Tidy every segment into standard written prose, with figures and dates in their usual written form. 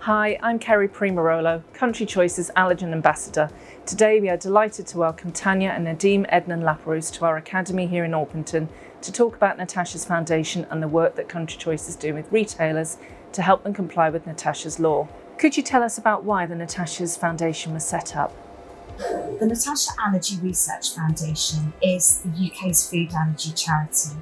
Hi, I'm Kerry Primarolo, Country Choice's Allergen Ambassador. Today we are delighted to welcome Tanya and Nadim Ednan-Laperouse to our academy here in Orpington to talk about Natasha's Foundation and the work that Country Choice is doing with retailers to help them comply with Natasha's law. Could you tell us about why the Natasha's Foundation was set up? The Natasha Allergy Research Foundation is the UK's food allergy charity,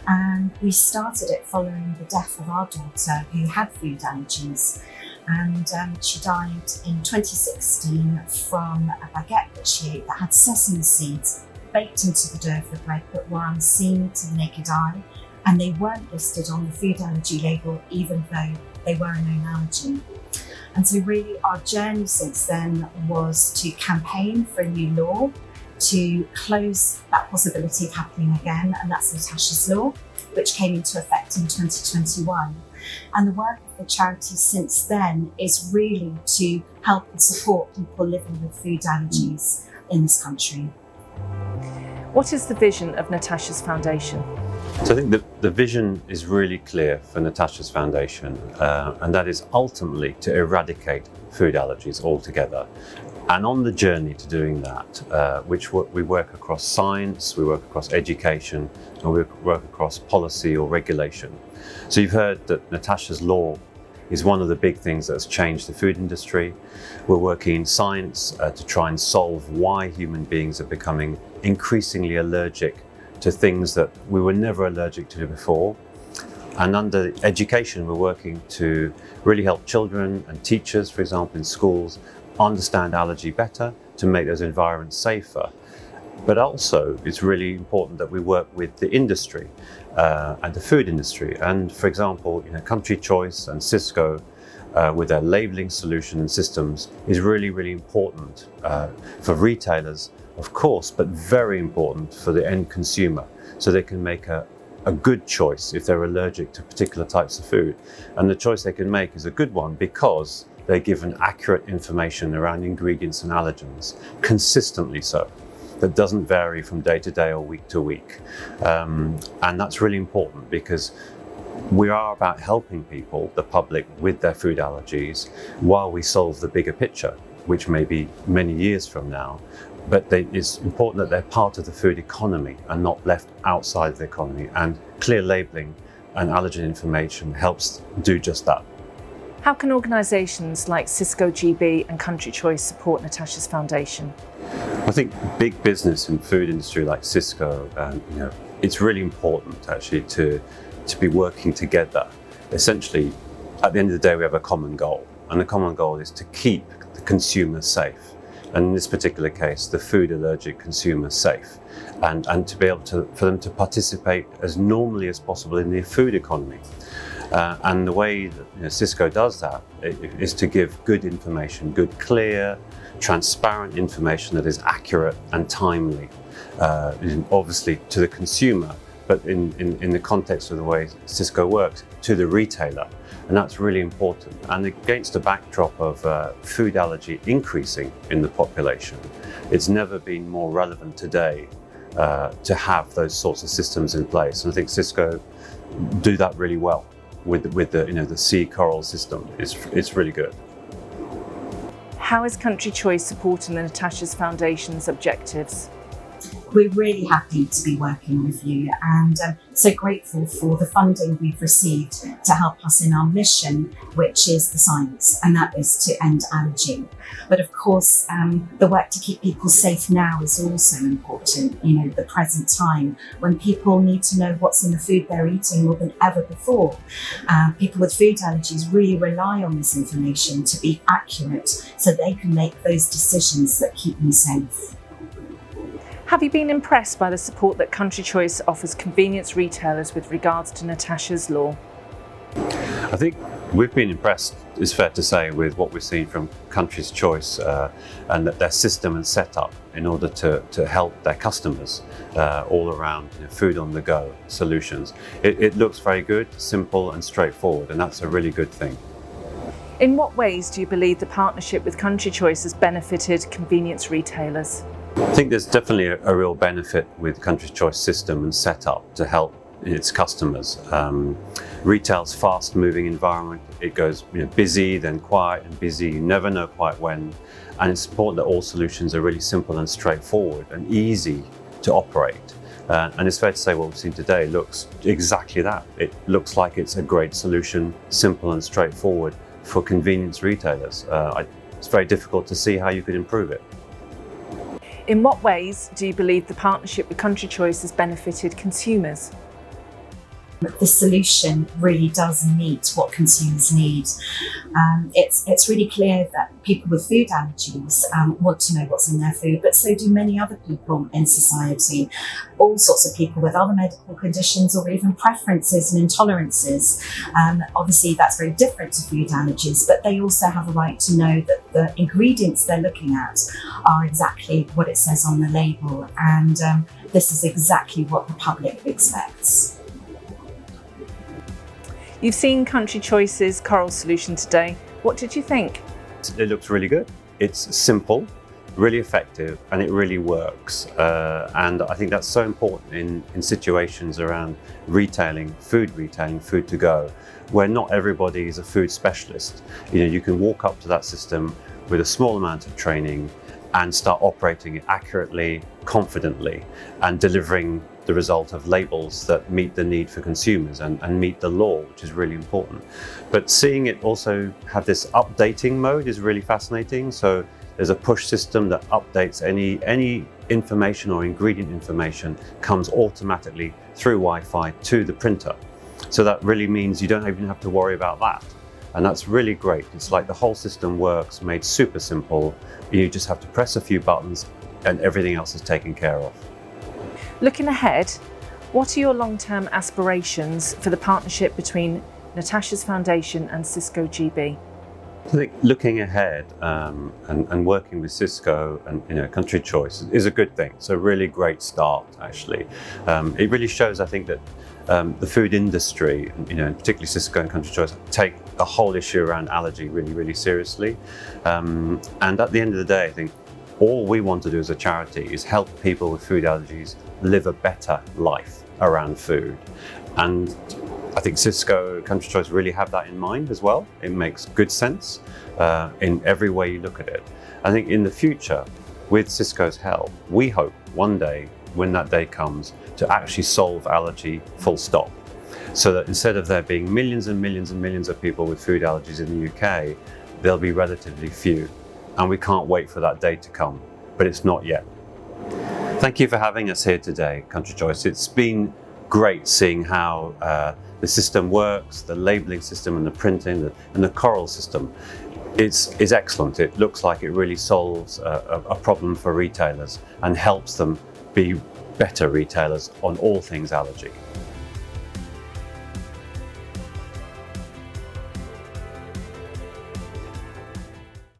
and we started it following the death of our daughter who had food allergies, and she died in 2016 from a baguette that she ate that had sesame seeds baked into the dough of the bread but were unseen to the naked eye, and they weren't listed on the food allergy label even though they were a known allergen. And so really our journey since then was to campaign for a new law to close that possibility of happening again, and that's Natasha's Law, which came into effect in 2021. And the work of the charity since then is really to help and support people living with food allergies in this country. What is the vision of Natasha's Foundation? So I think the vision is really clear for Natasha's Foundation, and that is ultimately to eradicate food allergies altogether. And on the journey to doing that, we work across science, we work across education, and we work across policy or regulation. So you've heard that Natasha's Law is one of the big things that's changed the food industry. We're working in science to try and solve why human beings are becoming increasingly allergic to things that we were never allergic to before. And under education, we're working to really help children and teachers, for example, in schools, understand allergy better, to make those environments safer. But also, it's really important that we work with the industry and the food industry. And for example, Country Choice and Cisco, with their labeling solution and systems, is really, really important for retailers, of course, but very important for the end consumer, so they can make a good choice if they're allergic to particular types of food. And the choice they can make is a good one because they're given accurate information around ingredients and allergens, consistently so. That doesn't vary from day to day or week to week. And that's really important because we are about helping people, the public, with their food allergies while we solve the bigger picture, which may be many years from now. But it's important that they're part of the food economy and not left outside of the economy. And clear labelling and allergen information helps do just that. How can organisations like Cisco GB and Country Choice support Natasha's Foundation? I think big business in food industry like Cisco, it's really important actually to be working together. Essentially, at the end of the day, we have a common goal, and the common goal is to keep the consumer safe. And in this particular case, the food allergic consumer safe, and to be able for them to participate as normally as possible in the food economy. And the way that Cisco does that is to give good information, good, clear, transparent information that is accurate and timely, obviously to the consumer, but in the context of the way Cisco works, to the retailer. And that's really important. And against the backdrop of food allergy increasing in the population, it's never been more relevant today to have those sorts of systems in place. And I think Cisco do that really well with the the CCORAL system. It's really good. How is Country Choice supporting the Natasha's Foundation's objectives? We're really happy to be working with you, and so grateful for the funding we've received to help us in our mission, which is the science, and that is to end allergy. But of course, the work to keep people safe now is also important. The present time when people need to know what's in the food they're eating more than ever before. People with food allergies really rely on this information to be accurate so they can make those decisions that keep them safe. Have you been impressed by the support that Country Choice offers convenience retailers with regards to Natasha's Law? I think we've been impressed, it's fair to say, with what we've seen from Country's Choice and their system and setup in order to help their customers all around food on the go solutions. It looks very good, simple and straightforward, and that's a really good thing. In what ways do you believe the partnership with Country Choice has benefited convenience retailers? I think there's definitely a real benefit with Country Choice system and setup to help its customers. Retail's fast-moving environment. It goes busy, then quiet, and busy. You never know quite when. And it's important that all solutions are really simple and straightforward and easy to operate. And it's fair to say what we've seen today looks exactly that. It looks like it's a great solution, simple and straightforward for convenience retailers. It's very difficult to see how you could improve it. In what ways do you believe the partnership with Country Choice has benefited consumers? The solution really does meet what consumers need. It's really clear that people with food allergies want to know what's in their food, but so do many other people in society. All sorts of people with other medical conditions or even preferences and intolerances. Obviously, that's very different to food allergies, but they also have a right to know that the ingredients they're looking at are exactly what it says on the label, and this is exactly what the public expects. You've seen Country Choice's CCORAL solution today. What did you think? It looks really good. It's simple, really effective, and it really works. And I think that's so important in situations around retailing, food to go, where not everybody is a food specialist. You can walk up to that system with a small amount of training and start operating it accurately, confidently, and delivering the result of labels that meet the need for consumers and meet the law, which is really important. But seeing it also have this updating mode is really fascinating. So there's a push system that updates any information or ingredient information comes automatically through Wi-Fi to the printer. So that really means you don't even have to worry about that. And that's really great. It's like the whole system works, made super simple. You just have to press a few buttons and everything else is taken care of. Looking ahead, what are your long-term aspirations for the partnership between Natasha's Foundation and Cisco GB? I think looking ahead and working with Cisco and Country Choice is a good thing. It's a really great start, actually. It really shows, I think, that the food industry, and particularly Cisco and Country Choice, take the whole issue around allergy really, really seriously. And at the end of the day, I think all we want to do as a charity is help people with food allergies live a better life around food. And I think Cisco and Country Choice really have that in mind as well. It makes good sense in every way you look at it. I think in the future, with Cisco's help, we hope one day, when that day comes, to actually solve allergy full stop. So that instead of there being millions and millions and millions of people with food allergies in the UK, there'll be relatively few. And we can't wait for that day to come, but it's not yet. Thank you for having us here today, Country Choice. It's been great seeing how the system works, the labeling system and the printing and the CCORAL system. It's excellent. It looks like it really solves a problem for retailers and helps them be better retailers on all things allergy.